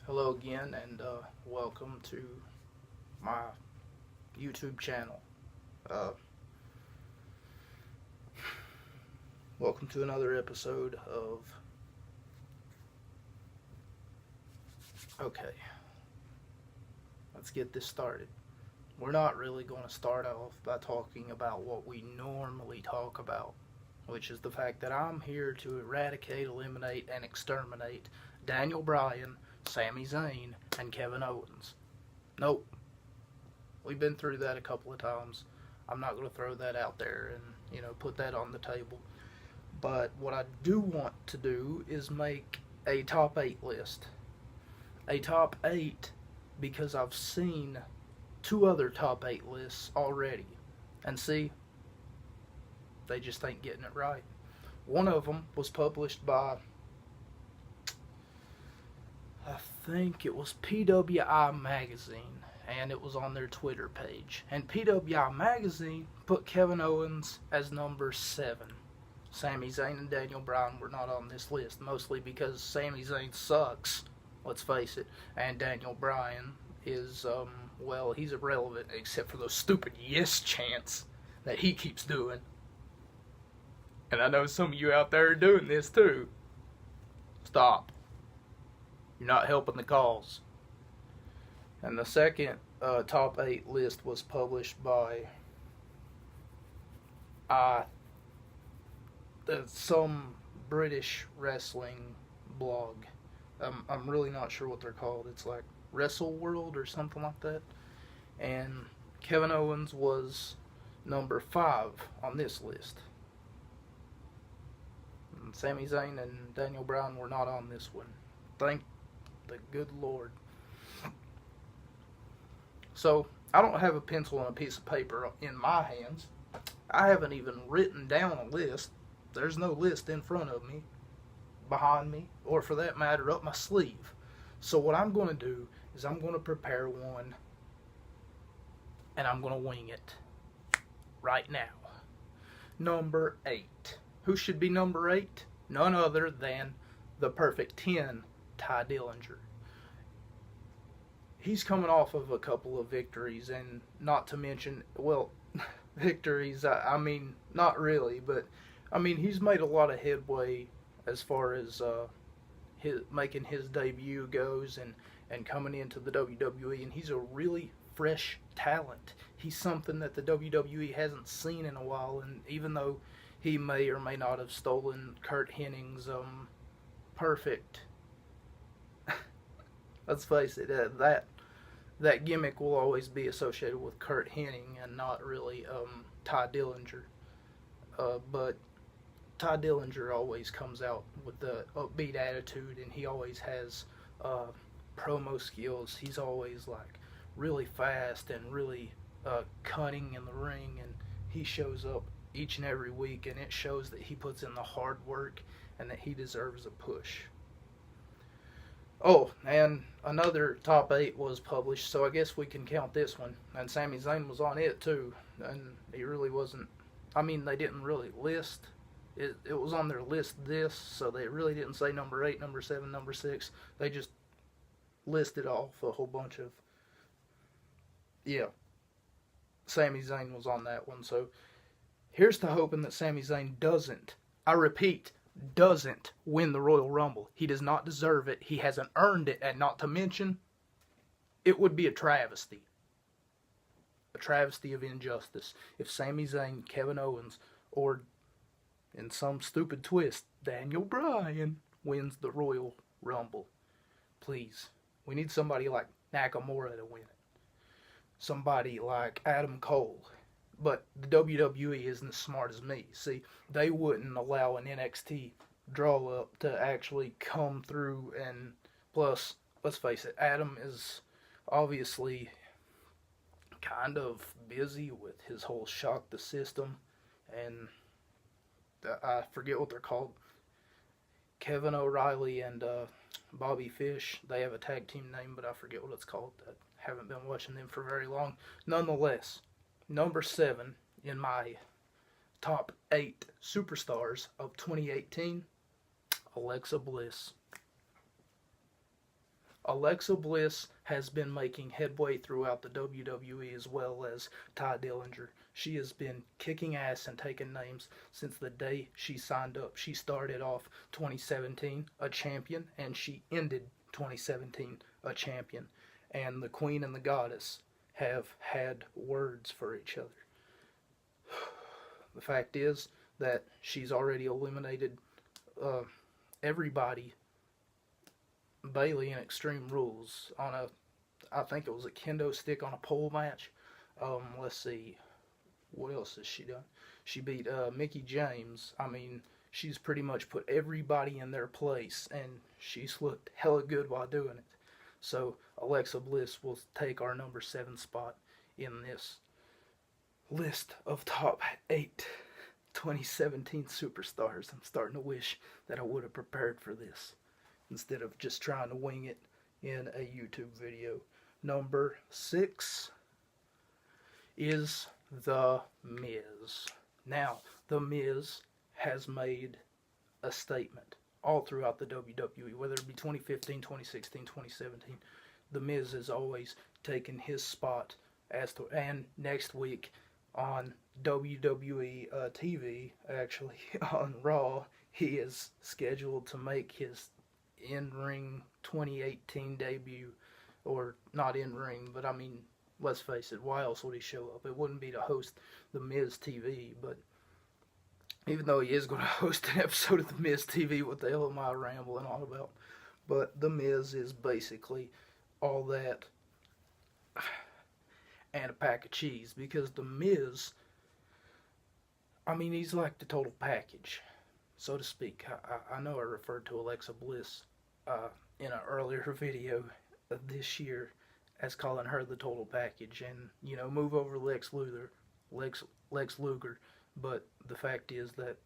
Hello again, and welcome to my YouTube channel. Uh, Welcome to another episode of. Okay, let's get this started. We're not really going to start off by talking about what we normally talk about, which is the fact that I'm here to eradicate, eliminate, and exterminate Daniel Bryan, Sami Zayn, and Kevin Owens. Nope. We've been through that a couple of times. I'm not going to throw that out there and, put that on the table. But what I do want to do is make a top 8 list. A top 8 because I've seen two other top 8 lists already. And see, they just ain't getting it right. One of them was published by, I think it was PWI Magazine, and it was on their Twitter page. And PWI Magazine put Kevin Owens as number 7. Sami Zayn and Daniel Bryan were not on this list, mostly because Sami Zayn sucks, let's face it, and Daniel Bryan is, he's irrelevant except for those stupid yes chants that he keeps doing. And I know some of you out there are doing this too. Stop. You're not helping the cause. And the second top 8 list was published by some British wrestling blog. I'm really not sure what they're called. It's like Wrestle World or something like that. And Kevin Owens was number 5 on this list. And Sami Zayn and Daniel Bryan were not on this one. Thank the good Lord. So, I don't have a pencil and a piece of paper in my hands. I haven't even written down a list. There's no list in front of me, behind me, or for that matter, up my sleeve. So what I'm going to do is I'm going to prepare one, and I'm going to wing it right now. Number 8. Who should be number 8? None other than the Perfect 10, Ty Dillinger. He's coming off of a couple of victories, and not to mention, victories, I mean, not really, but he's made a lot of headway as far as making his debut goes and coming into the WWE, and he's a really fresh talent. He's something that the WWE hasn't seen in a while, and even though he may or may not have stolen Kurt Hennig's perfect, let's face it, that gimmick will always be associated with Kurt Hennig and not really Ty Dillinger. But Ty Dillinger always comes out with the upbeat attitude, and he always has promo skills. He's always like really fast and really cunning in the ring, and he shows up each and every week, and it shows that he puts in the hard work and that he deserves a push. Oh, and another top 8 was published, so I guess we can count this one. And Sami Zayn was on it too, and he really wasn't. They didn't really list. It was on their list so they really didn't say number 8, number 7, number 6. They just listed off a whole bunch of, Sami Zayn was on that one. So here's to hoping that Sami Zayn doesn't, I repeat, doesn't win the Royal Rumble. He does not deserve it. He hasn't earned it, and not to mention, it would be a travesty. A travesty of injustice if Sami Zayn, Kevin Owens, or in some stupid twist, Daniel Bryan wins the Royal Rumble. Please. We need somebody like Nakamura to win it. Somebody like Adam Cole. But the WWE isn't as smart as me. See, they wouldn't allow an NXT draw-up to actually come through, and plus, let's face it, Adam is obviously kind of busy with his whole Shock the System, and I forget what they're called. Kevin O'Reilly and Bobby Fish, they have a tag team name, but I forget what it's called. I haven't been watching them for very long. Nonetheless, number 7 in my top 8 superstars of 2018, Alexa Bliss. Alexa Bliss has been making headway throughout the WWE as well as Ty Dillinger. She has been kicking ass and taking names since the day she signed up. She started off 2017 a champion, and she ended 2017 a champion. And the Queen and the Goddess have had words for each other. The fact is that she's already eliminated everybody, Bailey, in Extreme Rules on I think it was a kendo stick on a pole match. Let's see, what else has she done? She beat Mickie James. I mean, she's pretty much put everybody in their place, and she's looked hella good while doing it. So Alexa Bliss will take our number 7 spot in this list of top 8 2017 superstars. I'm starting to wish that I would have prepared for this instead of just trying to wing it in a YouTube video. Number 6 is The Miz. Now, The Miz has made a statement all throughout the WWE, whether it be 2015, 2016, 2017. The Miz has always taken his spot and next week on WWE TV, actually on Raw, he is scheduled to make his in-ring 2018 debut, or not in-ring, but I mean, let's face it, why else would he show up? It wouldn't be to host The Miz TV, but even though he is going to host an episode of The Miz TV, what the hell am I rambling on about? But The Miz is basically all that and a pack of cheese, because The Miz, I mean, he's like the total package, so to speak. I know I referred to Alexa Bliss in an earlier video of this year as calling her the total package, and, you know, move over Lex Luger, but the fact is that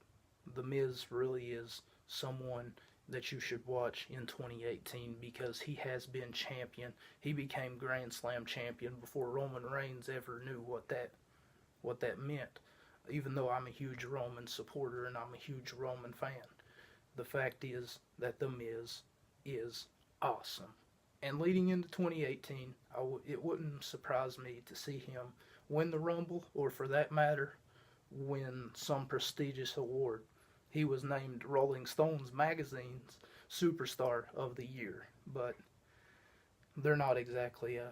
The Miz really is someone that you should watch in 2018, because he has been champion. He became Grand Slam champion before Roman Reigns ever knew what that meant. Even though I'm a huge Roman supporter and I'm a huge Roman fan, the fact is that The Miz is awesome. And leading into 2018, it wouldn't surprise me to see him win the Rumble, or for that matter, win some prestigious award. He was named Rolling Stones magazine's Superstar of the Year, but they're not exactly a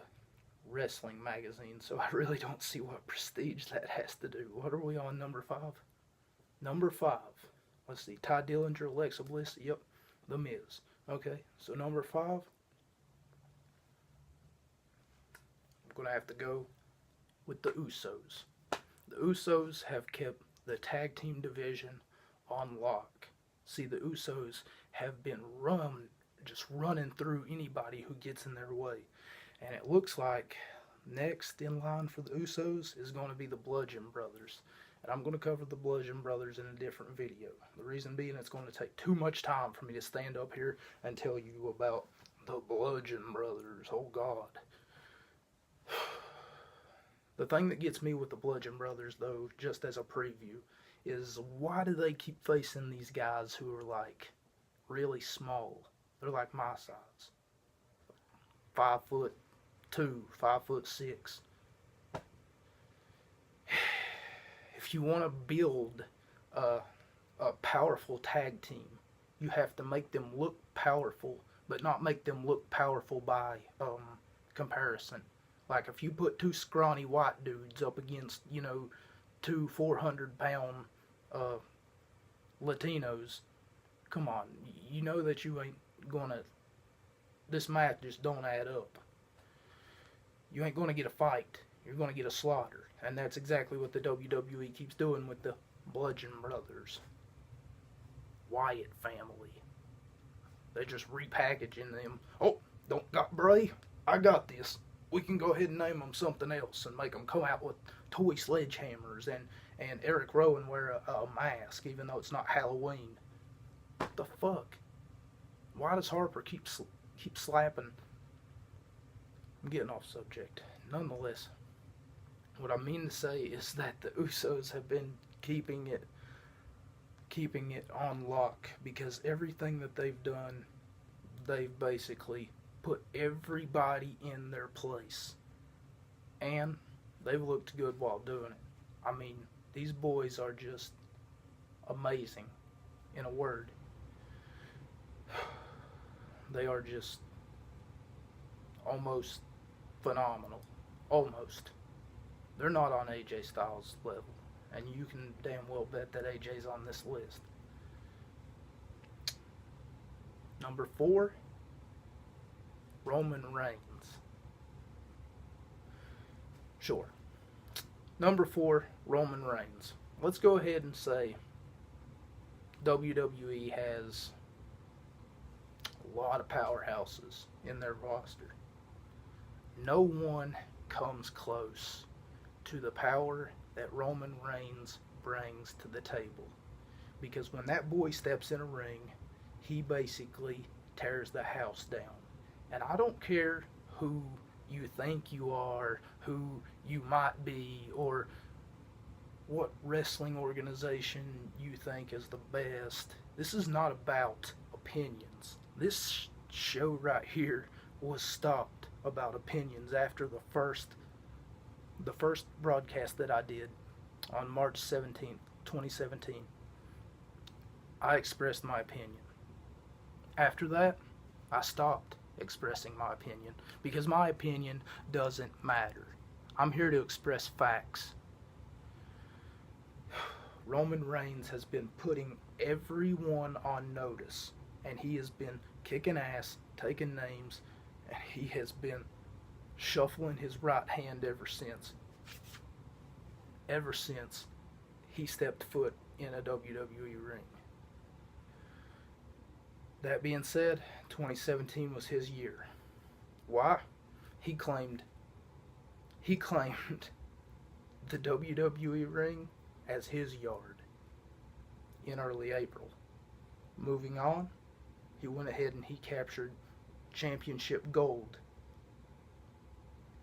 wrestling magazine, so I really don't see what prestige that has to do. What are we on, number 5? Number 5. Let's see, Ty Dillinger, Alexa Bliss, yep, The Miz. Okay, so number 5, I'm going to have to go with the Usos. The Usos have kept the tag team division on lock. See, the Usos have been just running through anybody who gets in their way. And it looks like next in line for the Usos is going to be the Bludgeon Brothers. And I'm going to cover the Bludgeon Brothers in a different video. The reason being, it's going to take too much time for me to stand up here and tell you about the Bludgeon Brothers. Oh, God. The thing that gets me with the Bludgeon Brothers, though, just as a preview, is why do they keep facing these guys who are, like, really small? They're like my size. 5'2", 5'6". If you want to build a powerful tag team, you have to make them look powerful, but not make them look powerful by comparison. Like, if you put 2 scrawny white dudes up against, you know, 2 400-pound Latinos, come on, you know that you ain't gonna, this math just don't add up. You ain't gonna get a fight, you're gonna get a slaughter. And that's exactly what the WWE keeps doing with the Bludgeon Brothers. Wyatt family. They're just repackaging them. Oh, don't got Bray? I got this. We can go ahead and name them something else and make them come out with toy sledgehammers and Eric Rowan wear a mask even though it's not Halloween. What the fuck? Why does Harper keep slapping? I'm getting off subject. Nonetheless, what I mean to say is that the Usos have been keeping it on lock, because everything that they've done, they've basically put everybody in their place. And they've looked good while doing it. I mean, these boys are just amazing, in a word. They are just almost phenomenal. Almost. They're not on AJ Styles' level. And you can damn well bet that AJ's on this list. Number 4, Roman Reigns. Sure. Number 4, Roman Reigns. Let's go ahead and say WWE has a lot of powerhouses in their roster. No one comes close to the power that Roman Reigns brings to the table. Because when that boy steps in a ring, he basically tears the house down. And I don't care who you think you are, who you might be, or what wrestling organization you think is the best. This is not about opinions. This show right here was stopped about opinions after the first broadcast that I did on March 17th, 2017. I expressed my opinion. After that, I stopped expressing my opinion because my opinion doesn't matter. I'm here to express facts. Roman Reigns has been putting everyone on notice, and he has been kicking ass, taking names, and he has been shuffling his right hand ever since he stepped foot in a WWE ring. That being said, 2017 was his year. Why? He claimed the WWE ring as his yard in early April. Moving on, he went ahead and he captured championship gold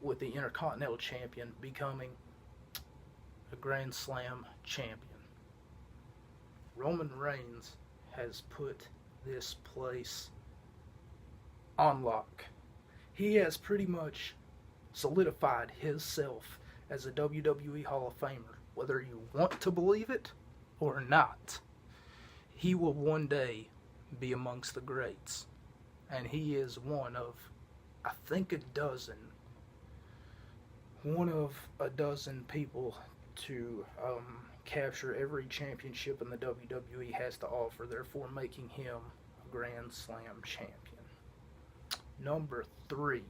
with the Intercontinental Champion becoming a Grand Slam champion. Roman Reigns has put this place on lock. He has pretty much solidified himself as a WWE Hall of Famer. Whether you want to believe it or not, he will one day be amongst the greats. And he is one of, I think, one of a dozen people to capture every championship in the WWE has to offer, therefore making him a Grand Slam champion. Number 3.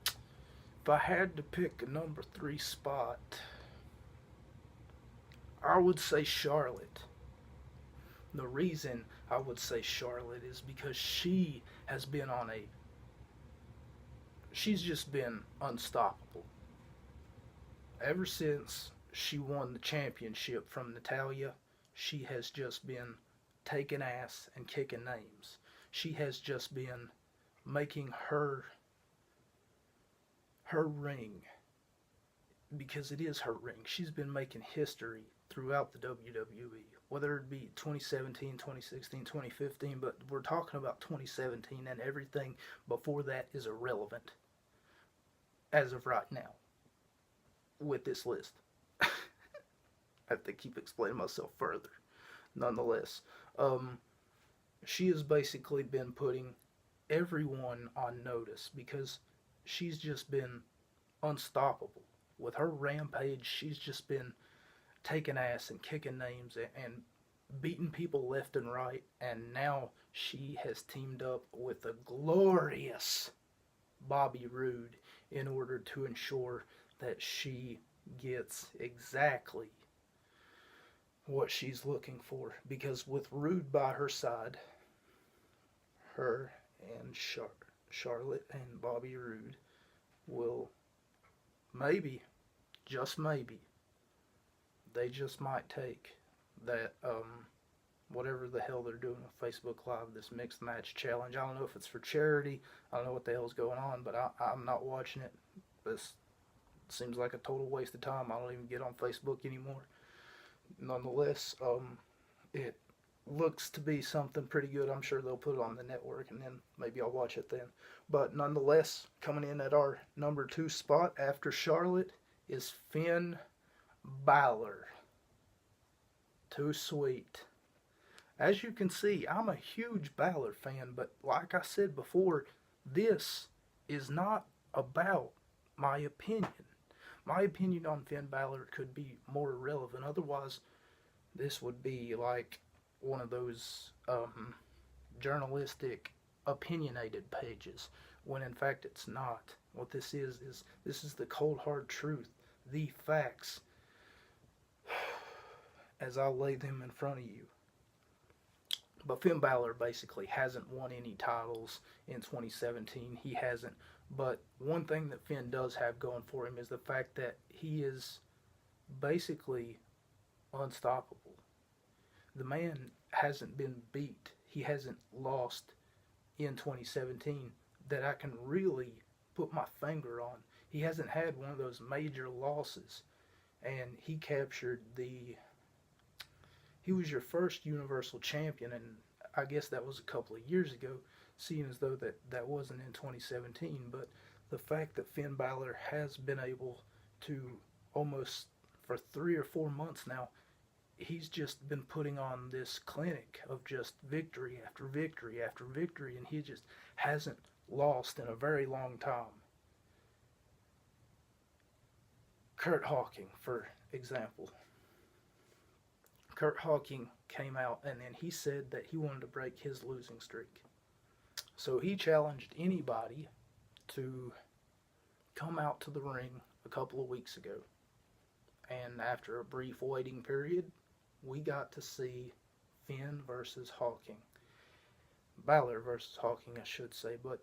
If I had to pick a number 3 spot, I would say Charlotte. The reason I would say Charlotte is because she has been she's just been unstoppable. Ever since she won the championship from Natalya, she has just been taking ass and kicking names. She has just been making her ring, because it is her ring. She's been making history throughout the WWE, whether it be 2017, 2016, 2015, but we're talking about 2017, and everything before that is irrelevant as of right now with this list. I have to keep explaining myself further. Nonetheless, she has basically been putting everyone on notice because she's just been unstoppable. With her rampage, she's just been taking ass and kicking names and beating people left and right, and now she has teamed up with a glorious Bobby Roode in order to ensure that she gets exactly what she's looking for. Because with Roode by her side, her and Charlotte and Bobby Roode will maybe, just maybe, they just might take that whatever the hell they're doing with Facebook Live, this mixed match challenge. I don't know if it's for charity. I don't know what the hell's going on, but I'm not watching it. This seems like a total waste of time. I don't even get on Facebook anymore. Nonetheless, it looks to be something pretty good. I'm sure they'll put it on the network, and then maybe I'll watch it then. But nonetheless, coming in at our number 2 spot after Charlotte is Finn Balor. Too sweet. As you can see, I'm a huge Balor fan, but like I said before, this is not about my opinion. My opinion on Finn Balor could be more irrelevant. Otherwise, this would be like one of those journalistic opinionated pages, when in fact it's not. What this is this is the cold hard truth, the facts, as I'll lay them in front of you. But Finn Balor basically hasn't won any titles in 2017. He hasn't. But one thing that Finn does have going for him is the fact that he is basically unstoppable. The man hasn't been beat. He hasn't lost in 2017 that I can really put my finger on. He hasn't had one of those major losses. And he captured he was your first Universal Champion, and I guess that was a couple of years ago, seeing as though that wasn't in 2017. But the fact that Finn Balor has been able to, almost for 3 or 4 months now, he's just been putting on this clinic of just victory after victory after victory, and he just hasn't lost in a very long time. Kurt Hawking, for example. Kurt Hawking came out and then he said that he wanted to break his losing streak. So he challenged anybody to come out to the ring a couple of weeks ago. And after a brief waiting period, we got to see Finn versus Hawking. Balor versus Hawking, I should say, but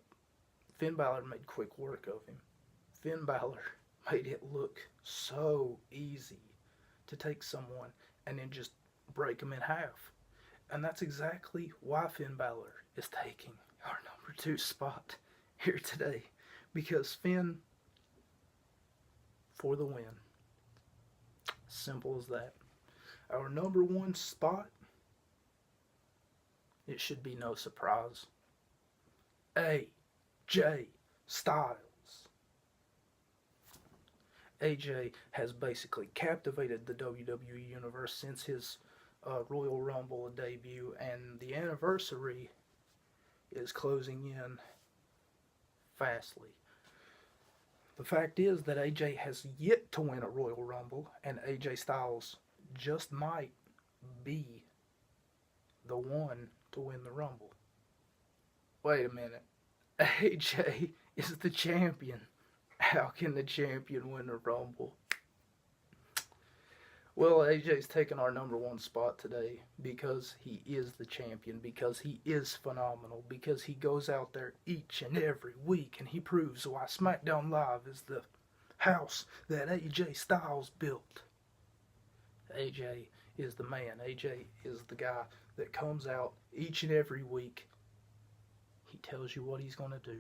Finn Balor made quick work of him. Finn Balor made it look so easy to take someone and then just break them in half. And that's exactly why Finn Balor is taking our number 2 spot here today. Because Finn, for the win. Simple as that. Our number 1 spot, it should be no surprise, AJ Styles. AJ has basically captivated the WWE Universe since his Royal Rumble debut, and the anniversary is closing in fastly. The fact is that AJ has yet to win a Royal Rumble, and AJ Styles just might be the one to win the Rumble. Wait a minute. AJ is the champion. How can the champion win a Rumble? Well, AJ's taken our number 1 spot today because he is the champion, because he is phenomenal, because he goes out there each and every week and he proves why SmackDown Live is the house that AJ Styles built. AJ is the man. AJ is the guy that comes out each and every week. He tells you what he's going to do,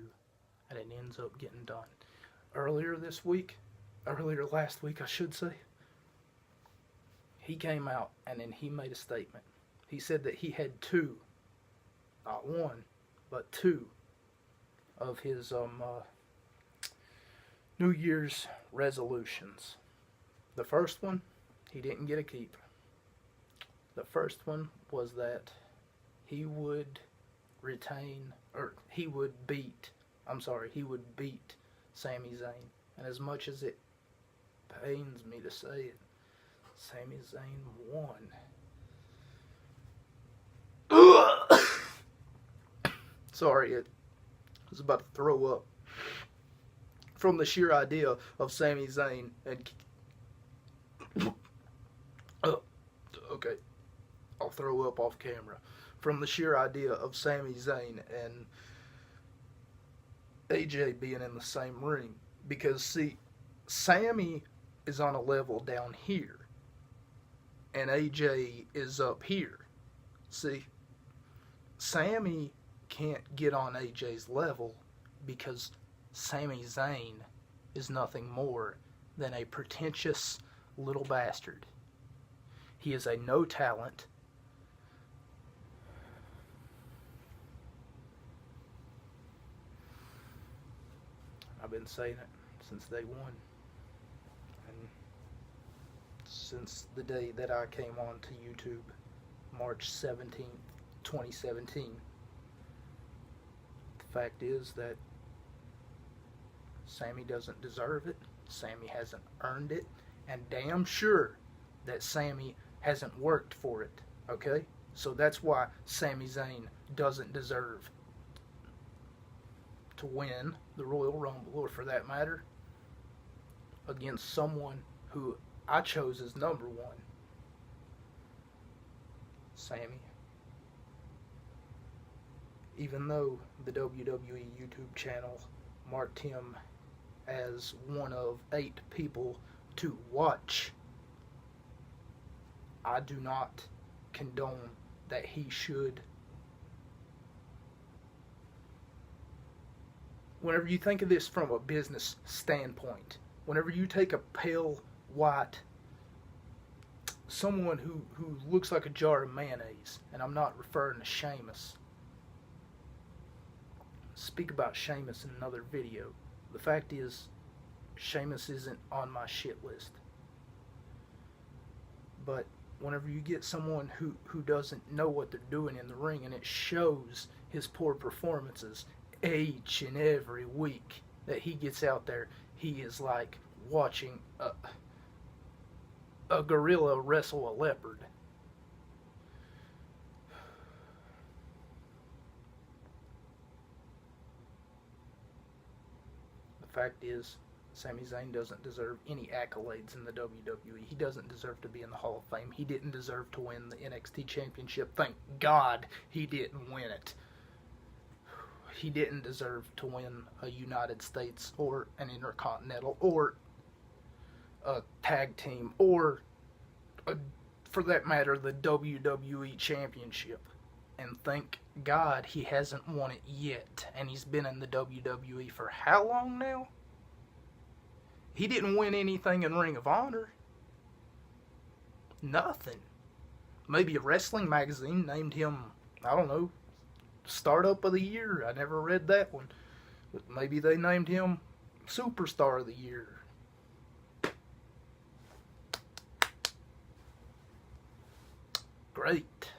and it ends up getting done. Earlier last week, I should say, he came out and then he made a statement. He said that he had 2, not 1, but 2 of his New Year's resolutions. The first one, he didn't get a keep. The first one was that he would beat Sami Zayn. And as much as it pains me to say it, Sami Zayn won. Sorry, I was about to throw up from the sheer idea of Sami Zayn and okay, I'll throw up off camera. From the sheer idea of Sami Zayn and AJ being in the same ring. Because, see, Sami is on a level down here, and AJ is up here. See, Sami can't get on AJ's level because Sami Zayn is nothing more than a pretentious little bastard. He is a no talent, I've been saying it since day one. And since the day that I came on to YouTube, March 17th, 2017. The fact is that Sami doesn't deserve it. Sami hasn't earned it. And damn sure that Sami hasn't worked for it. Okay? So that's why Sami Zayn doesn't deserve to win the Royal Rumble, or for that matter, against someone who I chose as number one. Sami. Even though the WWE YouTube channel marked him as one of 8 people to watch, I do not condone that he should. Whenever you think of this from a business standpoint, whenever you take a pale white, someone who looks like a jar of mayonnaise, and I'm not referring to Sheamus. Speak about Sheamus in another video. The fact is, Sheamus isn't on my shit list. But whenever you get someone who doesn't know what they're doing in the ring, and it shows his poor performances each and every week that he gets out there, he is like watching a gorilla wrestle a leopard. The fact is, Sami Zayn doesn't deserve any accolades in the WWE. He doesn't deserve to be in the Hall of Fame. He didn't deserve to win the NXT Championship. Thank God he didn't win it. He didn't deserve to win a United States or an Intercontinental or a tag team or, for that matter, the WWE Championship. And thank God he hasn't won it yet. And he's been in the WWE for how long now? He didn't win anything in Ring of Honor. Nothing. Maybe a wrestling magazine named him, I don't know, Startup of the Year. I never read that one. But maybe they named him Superstar of the Year. Great.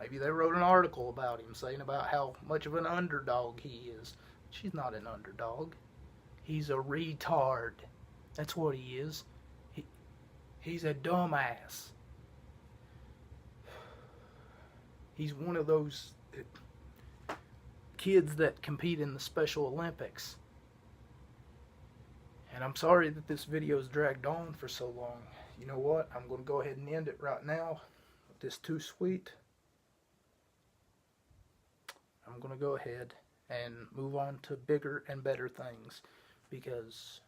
Maybe they wrote an article about him saying about how much of an underdog he is. She's not an underdog. He's a retard. That's what he is. He's a dumbass. He's one of those kids that compete in the Special Olympics. And I'm sorry that this video is dragged on for so long. You know what? I'm going to go ahead and end it right now. This too sweet. I'm going to go ahead and move on to bigger and better things, because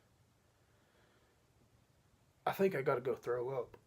I think I got to go throw up.